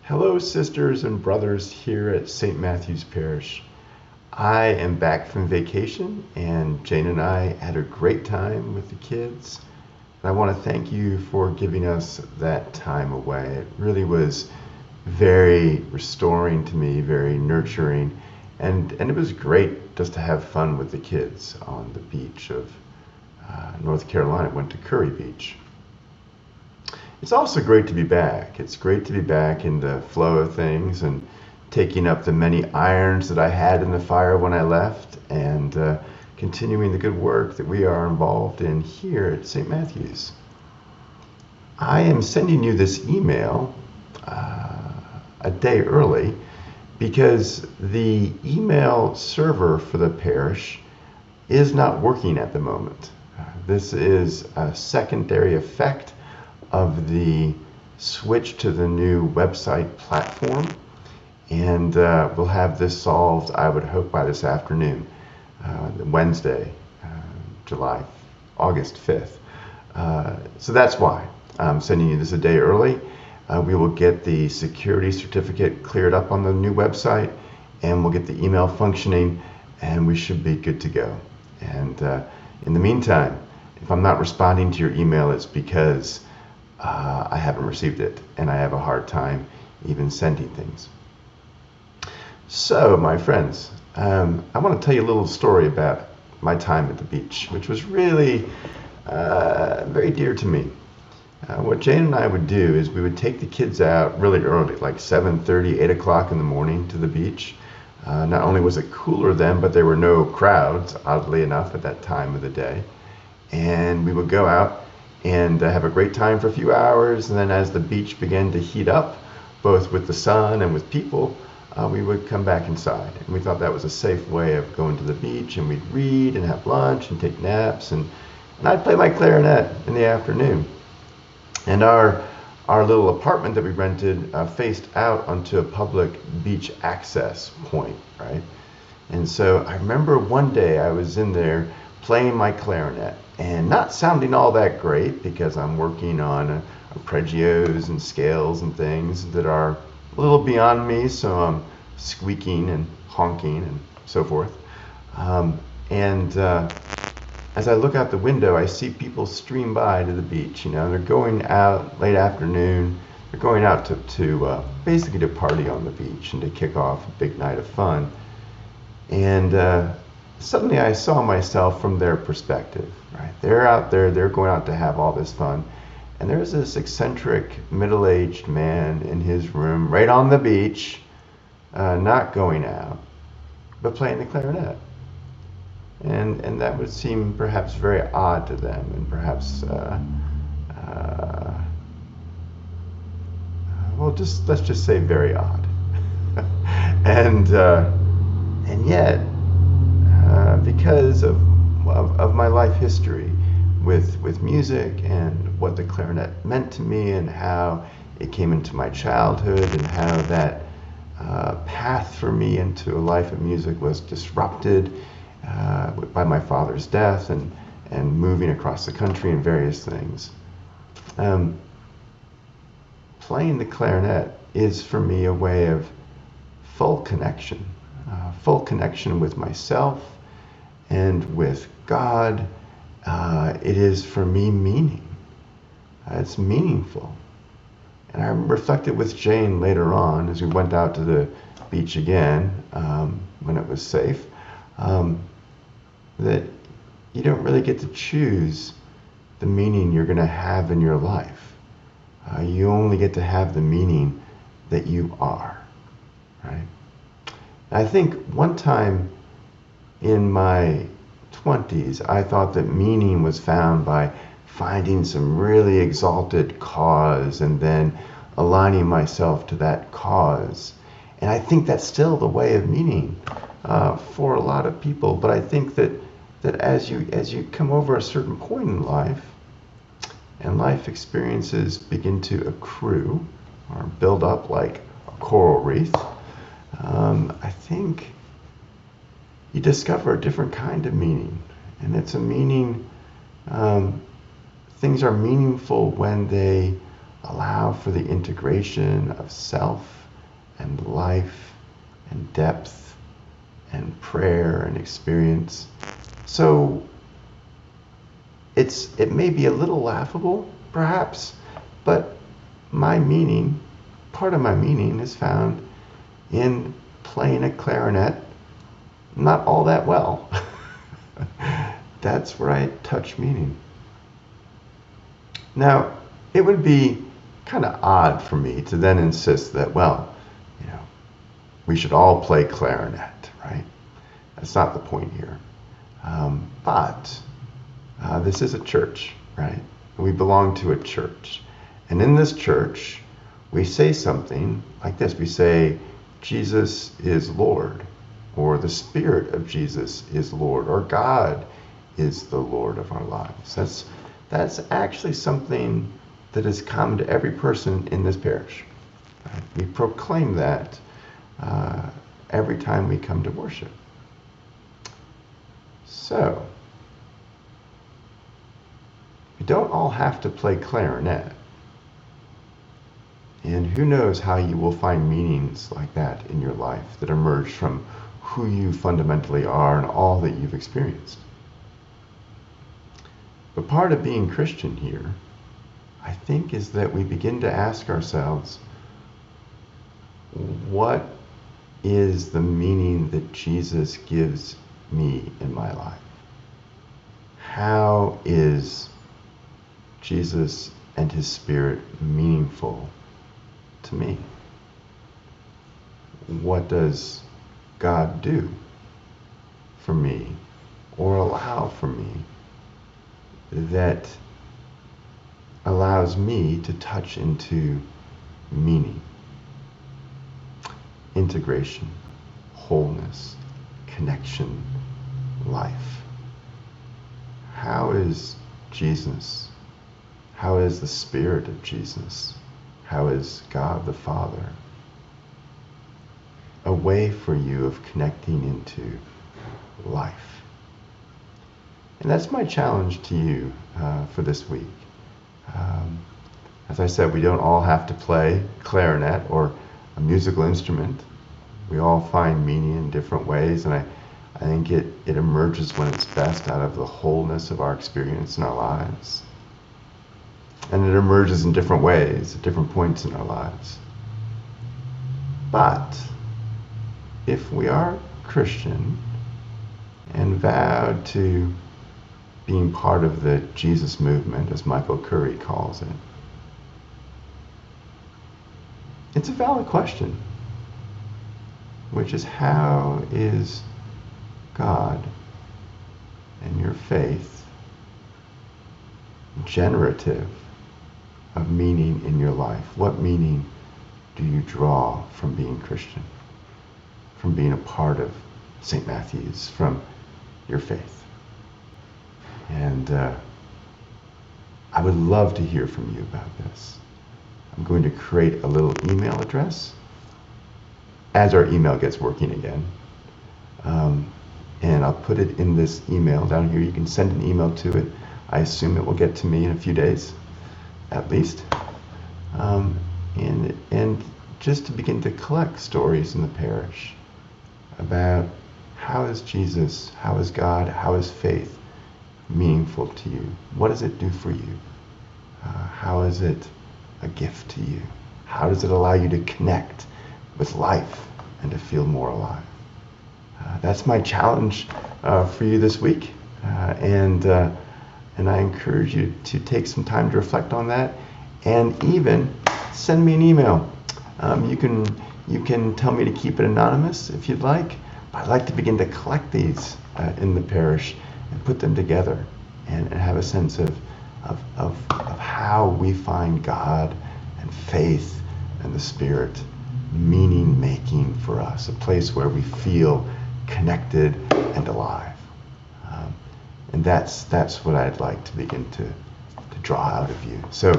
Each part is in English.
Hello, sisters and brothers here at St. Matthew's Parish. I am back from vacation, and Jane and I had a great time with the kids. And I want to thank you for giving us that time away. It really was very restoring to me, very nurturing, and it was great just to have fun with the kids on the beach of North Carolina. Went to Curry Beach. It's also great to be back. It's great to be back in the flow of things and taking up the many irons that I had in the fire when I left and continuing the good work that we are involved in here at St. Matthew's. I am sending you this email a day early because the email server for the parish is not working at the moment. This is a secondary effect of the switch to the new website platform, and we'll have this solved, I would hope, by this afternoon, Wednesday, August 5th. So that's why I'm sending you this a day early. We will get the security certificate cleared up on the new website, and we'll get the email functioning, and we should be good to go. And in the meantime, if I'm not responding to your email, it's because I haven't received it, and I have a hard time even sending things. So, my friends, I want to tell you a little story about my time at the beach, which was really very dear to me. What Jane and I would do is we would take the kids out really early, like 7:30, 8 o'clock in the morning to the beach. Not only was it cooler then, but there were no crowds, oddly enough, at that time of the day. And we would go out and have a great time for a few hours, and then as the beach began to heat up, both with the sun and with people, we would come back inside. And we thought that was a safe way of going to the beach, and we'd read and have lunch and take naps, and I'd play my clarinet in the afternoon. And our little apartment that we rented faced out onto a public beach access point, right? And so I remember one day I was in there playing my clarinet, and not sounding all that great because I'm working on arpeggios and scales and things that are a little beyond me, so I'm squeaking and honking and so forth. As I look out the window, I see people stream by to the beach. You know, they're going out late afternoon. They're going out to basically to party on the beach and to kick off a big night of fun. And suddenly I saw myself from their perspective, right? They're out there, they're going out to have all this fun. And there's this eccentric, middle-aged man in his room, right on the beach, not going out, but playing the clarinet. And that would seem perhaps very odd to them, and perhaps, let's just say very odd. and yet, because of my life history with music and what the clarinet meant to me and how it came into my childhood and how that path for me into a life of music was disrupted by my father's death and moving across the country and various things. Playing the clarinet is for me a way of full connection with myself and with God. It is for me meaning. It's meaningful. And I reflected with Jane later on as we went out to the beach again when it was safe, that you don't really get to choose the meaning you're going to have in your life. You only get to have the meaning that you are, right? I think one time in my 20s, I thought that meaning was found by finding some really exalted cause and then aligning myself to that cause. And I think that's still the way of meaning for a lot of people. But I think that as you come over a certain point in life, and life experiences begin to accrue or build up like a coral reef, I think you discover a different kind of meaning. And it's a meaning, things are meaningful when they allow for the integration of self and life and depth and prayer and experience. So it may be a little laughable, perhaps, but part of my meaning is found in playing a clarinet not all that well. That's where I touch meaning. Now, it would be kind of odd for me to then insist that, well, we should all play clarinet, right? That's not the point here. But this is a church, right? We belong to a church. And in this church, we say something like this. We say, Jesus is Lord, or the Spirit of Jesus is Lord, or God is the Lord of our lives. That's actually something that is common to every person in this parish. Right? We proclaim that every time we come to worship. So, we don't all have to play clarinet. And who knows how you will find meanings like that in your life that emerge from who you fundamentally are and all that you've experienced. But part of being Christian here, I think, is that we begin to ask ourselves, what is the meaning that Jesus gives me in my life? How is Jesus and his Spirit meaningful to me? What does God do for me or allow for me that allows me to touch into meaning, integration, wholeness, connection, life? How is Jesus? How is the Spirit of Jesus? How is God the Father a way for you of connecting into life? And that's my challenge to you for this week. As I said, we don't all have to play clarinet or a musical instrument. We all find meaning in different ways, and I think it emerges when it's best out of the wholeness of our experience in our lives. And it emerges in different ways at different points in our lives. But if we are Christian and vowed to being part of the Jesus movement, as Michael Curry calls it, it's a valid question, which is, how is God and your faith generative of meaning in your life? What meaning do you draw from being Christian, from being a part of St. Matthew's, from your faith? And I would love to hear from you about this. I'm going to create a little email address as our email gets working again. And I'll put it in this email down here. You can send an email to it. I assume it will get to me in a few days, at least. And just to begin to collect stories in the parish about how is Jesus, how is God, how is faith meaningful to you? What does it do for you? How is it a gift to you? How does it allow you to connect with life and to feel more alive? That's my challenge for you this week, and I encourage you to take some time to reflect on that, and even send me an email. You can tell me to keep it anonymous if you'd like, but I'd like to begin to collect these in the parish and put them together and have a sense of how we find God and faith and the Spirit meaning making for us, a place where we feel connected and alive. And that's what I'd like to begin to draw out of you. So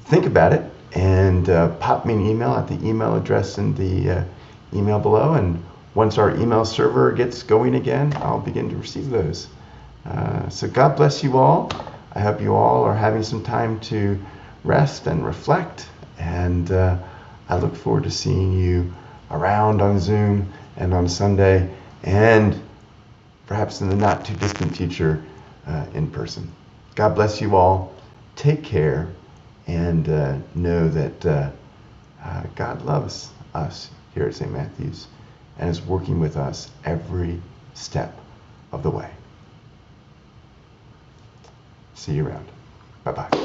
think about it and pop me an email at the email address in the email below. And once our email server gets going again, I'll begin to receive those. So God bless you all. I hope you all are having some time to rest and reflect. And I look forward to seeing you around on Zoom and on Sunday, and perhaps in the not too distant future in person. God bless you all. Take care, and know that God loves us here at St. Matthew's and is working with us every step of the way. See you around. Bye-bye.